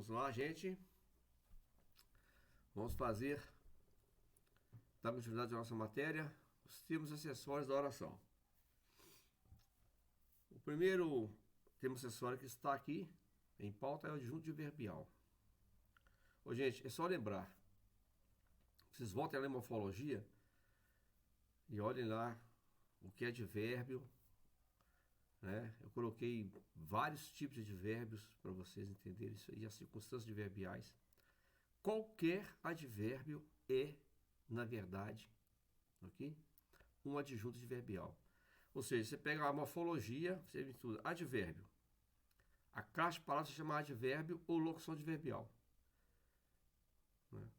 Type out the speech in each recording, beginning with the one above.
Vamos lá, gente. Vamos fazer, dar continuidade à nossa matéria, os termos acessórios da oração. O primeiro termo acessório que está aqui em pauta é o adjunto adverbial. Ô, gente, é só lembrar. Vocês voltem a ler morfologia e olhem lá o que é advérbio, né? Eu coloquei vários tipos de advérbios para vocês entenderem isso aí, as circunstâncias adverbiais. Qualquer advérbio é, na verdade, ok? Um adjunto adverbial. Ou seja, você pega a morfologia, você estuda advérbio. A classe de palavras se chama advérbio ou locução adverbial. Né?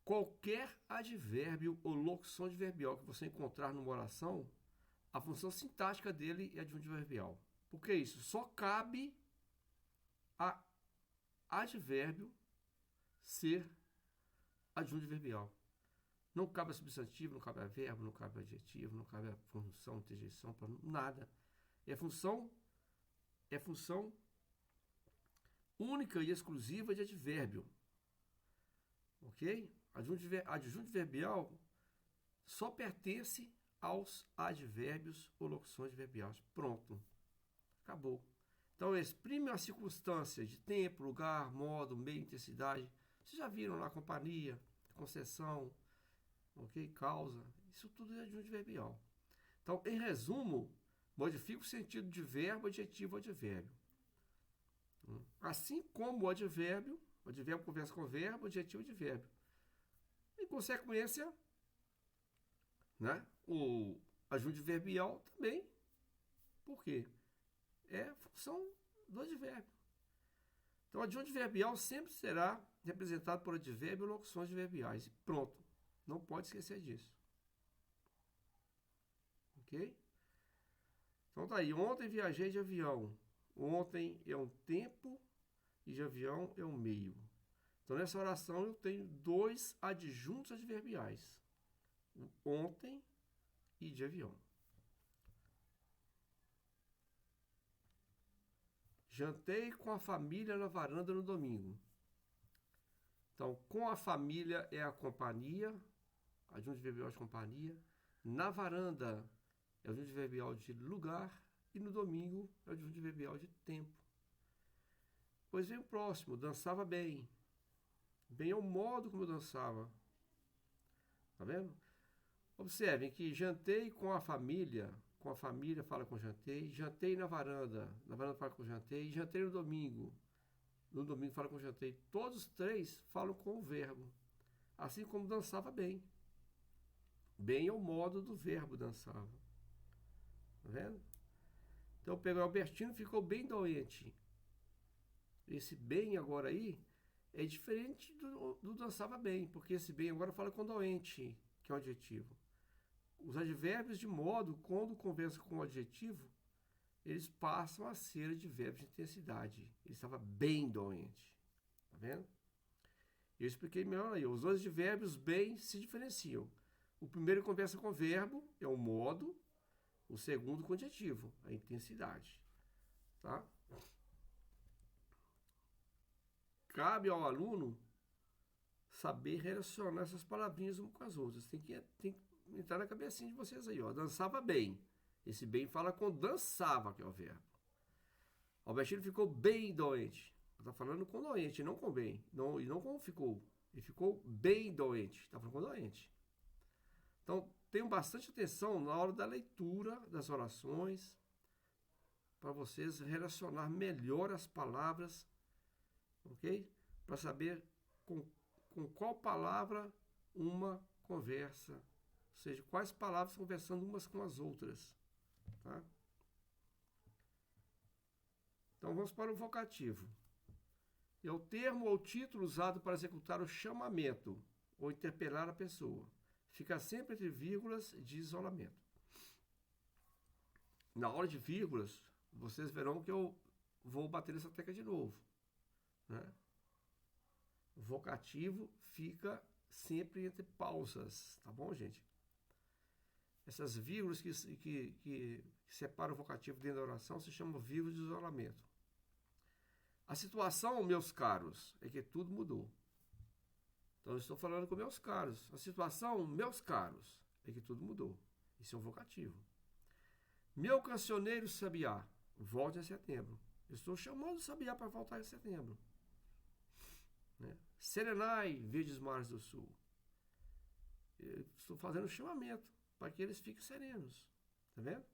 Qualquer advérbio ou locução adverbial que você encontrar numa oração, a função sintática dele é adjunto adverbial. Por que isso? Só cabe a advérbio ser adjunto adverbial. Não cabe a substantivo, não cabe a verbo, não cabe a adjetivo, não cabe a função, interjeição, nada. É função única e exclusiva de advérbio. Ok? Adjunto adverbial só pertence aos advérbios ou locuções adverbiais. Pronto. Acabou. Então, exprime a circunstância de tempo, lugar, modo, meio, intensidade. Vocês já viram lá companhia, concessão, ok? Causa. Isso tudo é adjunto adverbial. Então, em resumo, modifica o sentido de verbo, adjetivo ou advérbio. Assim como o advérbio conversa com o verbo, adjetivo e advérbio. Em consequência, né, o adjunto adverbial também. Por quê? É função do advérbio. Então, o adjunto adverbial sempre será representado por advérbio ou locuções adverbiais. E pronto. Não pode esquecer disso. Ok? Então tá aí. Ontem viajei de avião. Ontem é um tempo e de avião é um meio. Então, nessa oração eu tenho dois adjuntos adverbiais. O ontem e de avião. Jantei com a família na varanda no domingo. Então, com a família é a companhia, adjunto adverbial de companhia. Na varanda é o adjunto adverbial de lugar. E no domingo é o adjunto adverbial de tempo. Pois vem o próximo, dançava bem. Bem é o modo como eu dançava. Tá vendo? Observem que jantei com a família fala com jantei na varanda fala com jantei no domingo fala com jantei. Todos os três falam com o verbo, assim como dançava bem. Bem é o modo do verbo dançava. Tá vendo? Então eu pego o Albertino, ficou bem doente. Esse bem agora aí é diferente do dançava bem, porque esse bem agora fala com doente, que é um adjetivo. Os advérbios de modo, quando conversam com o adjetivo, eles passam a ser advérbios de intensidade. Ele estava bem doente. Tá vendo? Eu expliquei melhor aí. Os dois advérbios bem se diferenciam. O primeiro conversa com o verbo, é o modo. O segundo com o adjetivo, a intensidade. Tá? Cabe ao aluno saber relacionar essas palavrinhas umas com as outras. Tem que entrar na cabecinha de vocês aí, ó. Dançava bem. Esse bem fala com dançava, que é o verbo. Albertino ficou bem doente. Está falando com doente, não com bem. Não, e não com ficou. Ele ficou bem doente. Está falando com doente. Então, tenham bastante atenção na hora da leitura das orações, para vocês relacionar melhor as palavras, ok? Para saber com qual palavra uma conversa. Ou seja, quais palavras conversando umas com as outras. Tá? Então vamos para o vocativo. É o termo ou título usado para executar o chamamento ou interpelar a pessoa. Fica sempre entre vírgulas de isolamento. Na hora de vírgulas, vocês verão que eu vou bater nessa tecla de novo. Né? O vocativo fica sempre entre pausas. Tá bom, gente? Essas vírgulas que separam o vocativo dentro da oração se chamam vírgulas de isolamento. A situação, meus caros, é que tudo mudou. Então, eu estou falando com meus caros. A situação, meus caros, é que tudo mudou. Isso é um vocativo. Meu cancioneiro sabiá, volte em setembro. Eu estou chamando o sabiá para voltar em setembro. Né? Serenai, verdes mares do sul. Eu estou fazendo um chamamento para que eles fiquem serenos. Tá vendo?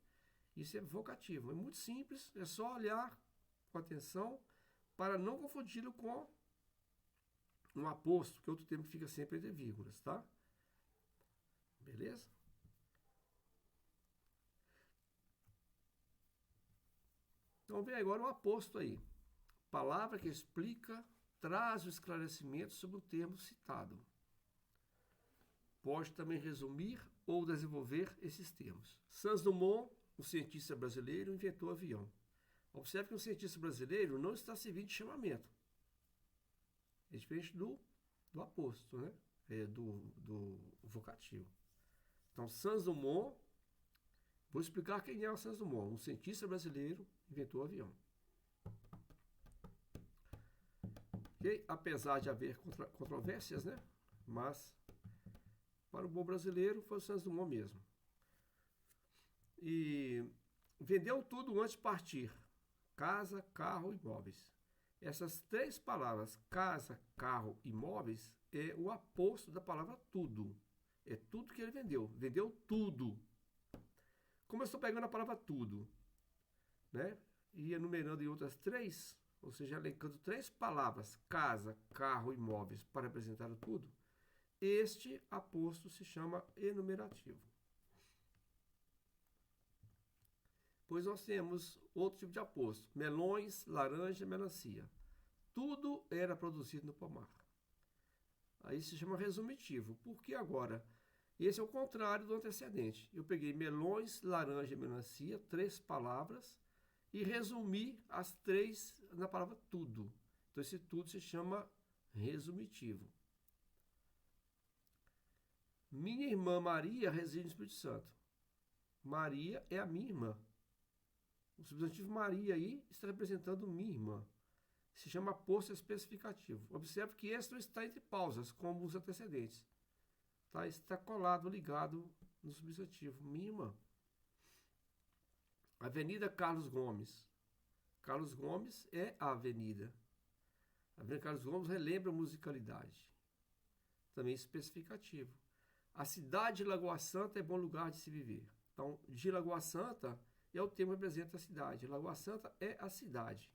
Isso é vocativo. É muito simples. É só olhar com atenção para não confundi-lo com um aposto, que outro termo fica sempre entre vírgulas, tá? Beleza? Então vem agora o aposto aí. Palavra que explica, traz o esclarecimento sobre o termo citado. Pode também resumir ou desenvolver esses termos. Santos Dumont, um cientista brasileiro, inventou o avião. Observe que um cientista brasileiro não está servindo de chamamento. É diferente do aposto, né? Do vocativo. Então, Santos Dumont, vou explicar quem é o Santos Dumont. Um cientista brasileiro inventou o avião. Okay? Apesar de haver controvérsias, né? Mas, para o bom brasileiro, foi o Santos Dumont mesmo. E vendeu tudo antes de partir. Casa, carro e imóveis. Essas três palavras, casa, carro e imóveis, é o aposto da palavra tudo. É tudo que ele vendeu. Vendeu tudo. Como eu estou pegando a palavra tudo, né? E enumerando em outras três, ou seja, elencando três palavras, casa, carro e imóveis, para representar o tudo, este aposto se chama enumerativo. Pois nós temos outro tipo de aposto, melões, laranja, melancia. Tudo era produzido no pomar. Aí se chama resumitivo. Por que agora? Esse é o contrário do antecedente. Eu peguei melões, laranja e melancia, três palavras, e resumi as três na palavra tudo. Então esse tudo se chama resumitivo. Minha irmã Maria reside no Espírito Santo. Maria é a minha irmã. O substantivo Maria aí está representando minha irmã. Se chama aposto especificativo. Observe que esse não está entre pausas, como os antecedentes. Tá? Está colado, ligado no substantivo. Minha irmã. Avenida Carlos Gomes. Carlos Gomes é a avenida. A Avenida Carlos Gomes relembra a musicalidade. Também especificativo. A cidade de Lagoa Santa é bom lugar de se viver. Então, de Lagoa Santa é o termo que representa a cidade. Lagoa Santa é a cidade.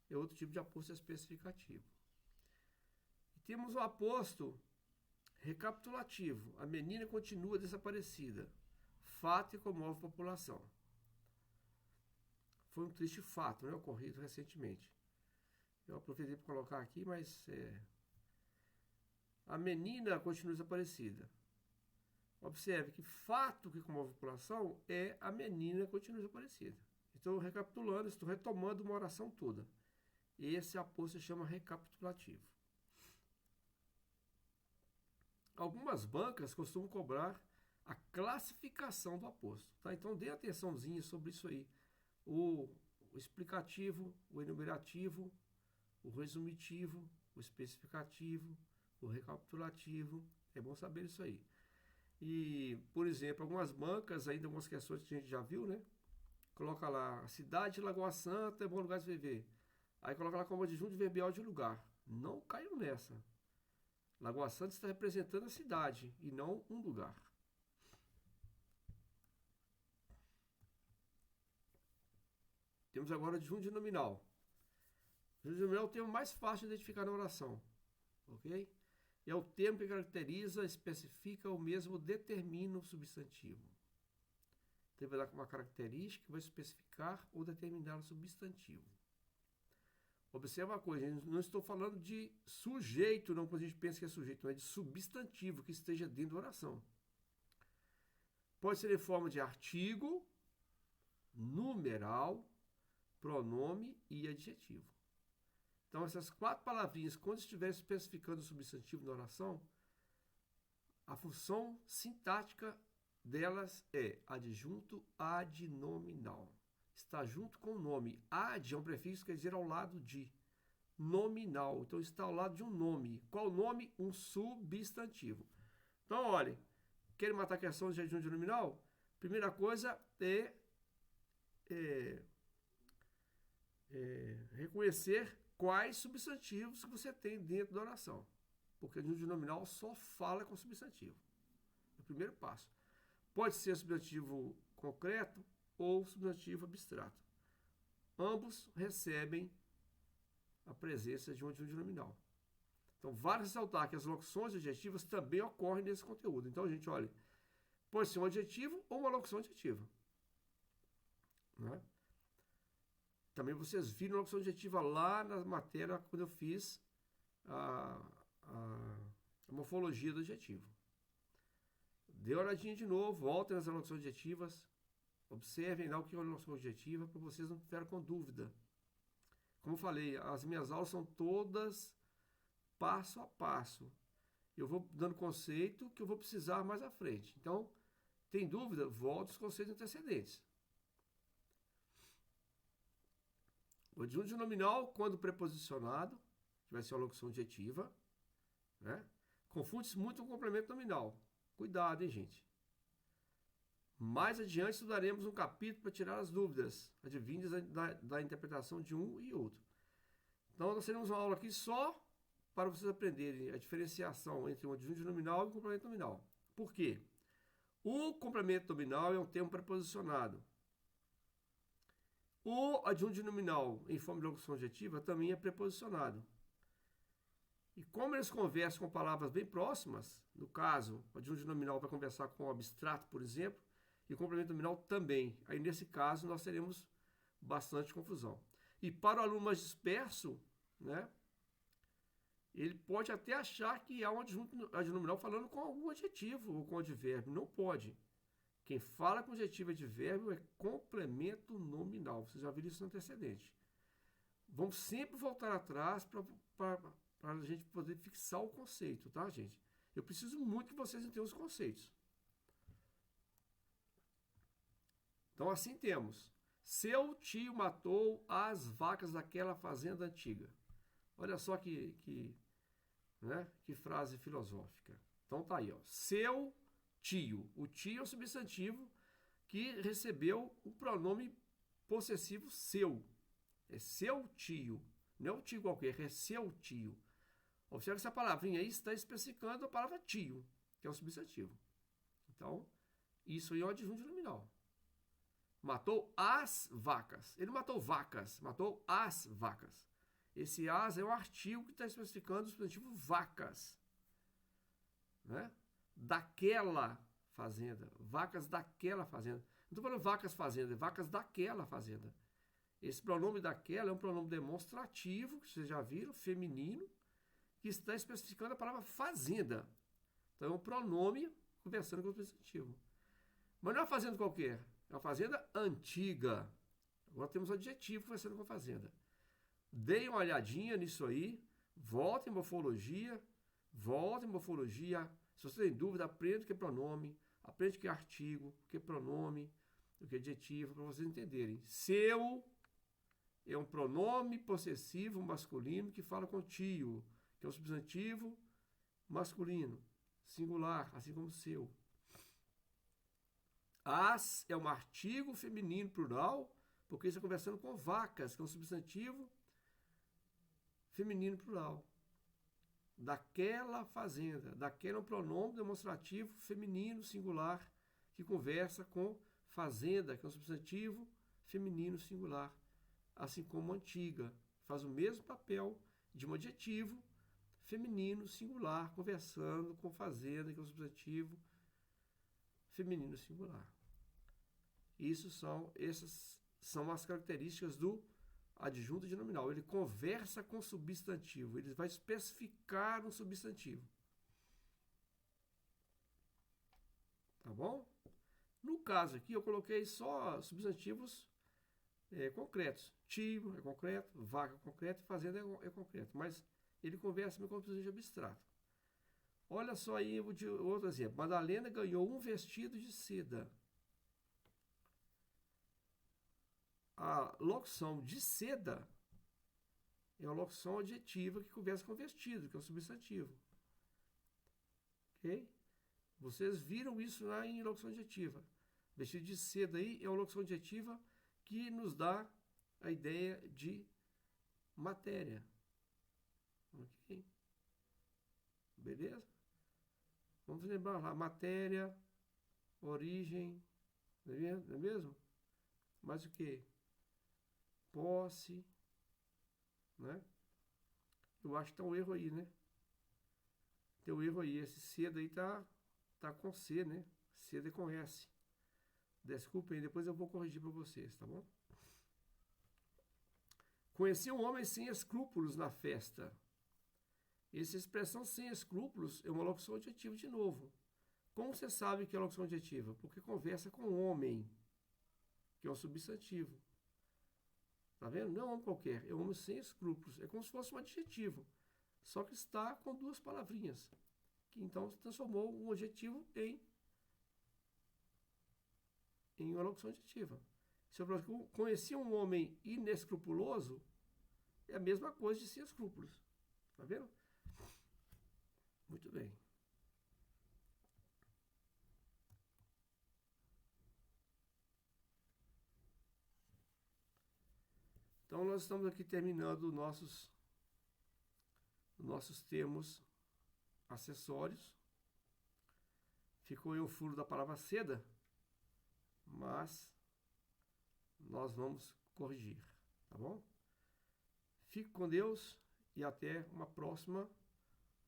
É outro tipo de aposto especificativo. E temos o aposto recapitulativo. A menina continua desaparecida. Fato que comove a população. Foi um triste fato, né, ocorrido recentemente. Eu aproveitei para colocar aqui, mas a menina continua desaparecida. Observe que fato que comove a população é a menina continua desaparecida. Estou recapitulando, estou retomando uma oração toda. Esse aposto se chama recapitulativo. Algumas bancas costumam cobrar a classificação do aposto. Tá? Então dê atençãozinha sobre isso aí. O explicativo, o enumerativo, o resumitivo, o especificativo, o recapitulativo. É bom saber isso aí. E, por exemplo, algumas bancas, ainda algumas questões que a gente já viu, né? Coloca lá, a cidade de Lagoa Santa é bom lugar de viver. Aí coloca lá como adjunto verbial de lugar. Não caiam nessa. Lagoa Santa está representando a cidade e não um lugar. Temos agora o adjunto nominal. O adjunto nominal é o termo mais fácil de identificar na oração. Ok? É o termo que caracteriza, especifica ou mesmo determina o substantivo. Então, vai dar uma característica que vai especificar ou determinar o substantivo. Observa uma coisa, não estou falando de sujeito, não, quando a gente pensa que é sujeito, não é de substantivo que esteja dentro da oração. Pode ser em forma de artigo, numeral, pronome e adjetivo. Então, essas quatro palavrinhas, quando estiver especificando o substantivo na oração, a função sintática delas é adjunto adnominal. Está junto com o nome. Ad é um prefixo que quer dizer ao lado de. nominal. Então está ao lado de um nome. Qual nome? Um substantivo. Então, olha, querem matar a questão de adjunto nominal? Primeira coisa é reconhecer quais substantivos que você tem dentro da oração. Porque adjunto nominal só fala com substantivo. É o primeiro passo. Pode ser substantivo concreto ou substantivo abstrato. Ambos recebem a presença de um adjunto nominal. Então, vale ressaltar que as locuções adjetivas também ocorrem nesse conteúdo. Então, gente, olha, pode ser um adjetivo ou uma locução adjetiva. Né? Também vocês viram a locução adjetiva lá na matéria quando eu fiz a morfologia do adjetivo. Dê uma olhadinha de novo, voltem nas locuções adjetivas, observem lá o que é uma locução adjetiva para vocês não ficarem com dúvida. Como eu falei, as minhas aulas são todas passo a passo. Eu vou dando conceito que eu vou precisar mais à frente. Então, tem dúvida? Volta os conceitos antecedentes. O adjunto nominal, quando preposicionado, que vai ser uma locução adjetiva, né? Confunde-se muito com o complemento nominal. Cuidado, hein, gente? Mais adiante estudaremos um capítulo para tirar as dúvidas advindas da interpretação de um e outro. Então, nós teremos uma aula aqui só para vocês aprenderem a diferenciação entre um adjunto nominal e um complemento nominal. Por quê? O complemento nominal é um termo preposicionado. O adjunto nominal em forma de locução adjetiva também é preposicionado. E como eles conversam com palavras bem próximas, no caso, o adjunto nominal vai conversar com o abstrato, por exemplo, e o complemento nominal também. Aí, nesse caso, nós teremos bastante confusão. E para o aluno mais disperso, né, ele pode até achar que há um adjunto nominal falando com algum adjetivo ou com advérbio. Não pode. Quem fala com adjetivo e advérbio é complemento nominal. Vocês já viram isso no antecedente. Vamos sempre voltar atrás para a gente poder fixar o conceito, tá, gente? Eu preciso muito que vocês entendam os conceitos. Então, assim temos. Seu tio matou as vacas daquela fazenda antiga. Olha só que frase filosófica. Então, tá aí, ó. Seu tio. O tio é o substantivo que recebeu o pronome possessivo seu. É seu tio. Não é um tio qualquer, é seu tio. Observe essa palavrinha aí está especificando a palavra tio, que é o substantivo. Então, isso aí é o adjunto nominal. Matou as vacas. Ele matou vacas, matou as vacas. Esse as é o artigo que está especificando o substantivo vacas. Né? Daquela fazenda. Vacas daquela fazenda. Não estou falando vacas fazenda, é vacas daquela fazenda. Esse pronome daquela é um pronome demonstrativo, que vocês já viram, feminino, que está especificando a palavra fazenda. Então é um pronome conversando com o substantivo. Mas não é uma fazenda qualquer, é uma fazenda antiga. Agora temos um adjetivo conversando com a fazenda. Deem uma olhadinha nisso aí, voltem em morfologia. Se você tem dúvida, aprenda o que é pronome, aprenda o que é artigo, o que é pronome, o que é adjetivo, para vocês entenderem. Seu é um pronome possessivo masculino que fala com tio, que é um substantivo masculino, singular, assim como seu. As é um artigo feminino plural, porque está conversando com vacas, que é um substantivo feminino plural. Daquela fazenda. Daquela é um pronome demonstrativo feminino singular que conversa com fazenda, que é um substantivo feminino singular. Assim como antiga. Faz o mesmo papel de um adjetivo feminino singular conversando com fazenda, que é um substantivo feminino singular. Essas são as características do adjunto de nominal. Ele conversa com substantivo, ele vai especificar um substantivo. Tá bom? No caso aqui, eu coloquei só substantivos concretos. Tio é concreto, vaca é concreto, fazenda é concreto. Mas ele conversa com substantivo abstrato. Olha só aí outro exemplo. Madalena ganhou um vestido de seda. A locução de seda é uma locução adjetiva que conversa com vestido, que é o substantivo. Ok? Vocês viram isso lá em locução adjetiva. Vestido de seda aí é uma locução adjetiva que nos dá a ideia de matéria. Ok? Beleza? Vamos lembrar lá, matéria, origem, não é mesmo? Mas o que? Posse, né? Eu acho que tá um erro aí, né? Tem um erro aí, esse cedo aí tá com C, né? Cedo é com S. Desculpem, depois eu vou corrigir para vocês, tá bom? Conheci um homem sem escrúpulos na festa. Essa expressão sem escrúpulos é uma locução adjetiva de novo. Como você sabe que é locução adjetiva? Porque conversa com homem, que é um substantivo. Tá vendo? Não é um homem qualquer, é um homem sem escrúpulos. É como se fosse um adjetivo, só que está com duas palavrinhas, que então se transformou um adjetivo em uma locução adjetiva. Se eu falar que conheci um homem inescrupuloso, é a mesma coisa de sem escrúpulos. Tá vendo? Muito bem. Então nós estamos aqui terminando nossos termos acessórios. Ficou aí um furo da palavra seda, mas nós vamos corrigir, tá bom? Fique com Deus e até uma próxima,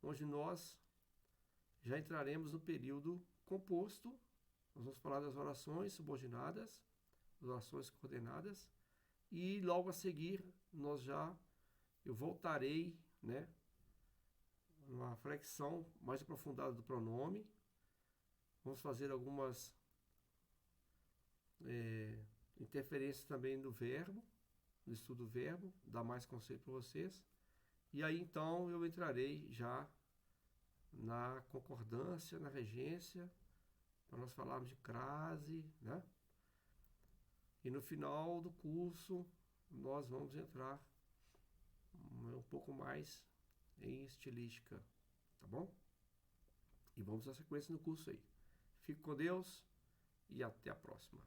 onde nós já entraremos no período composto. Nós vamos falar das orações subordinadas, das orações coordenadas, e logo a seguir eu voltarei, né, uma flexão mais aprofundada do pronome. Vamos fazer algumas interferências também no verbo, no estudo do verbo, dar mais conceito para vocês. E aí então eu entrarei já na concordância, na regência, para nós falarmos de crase, né? E no final do curso nós vamos entrar um pouco mais em estilística, tá bom? E vamos dar sequência no curso aí. Fique com Deus e até a próxima.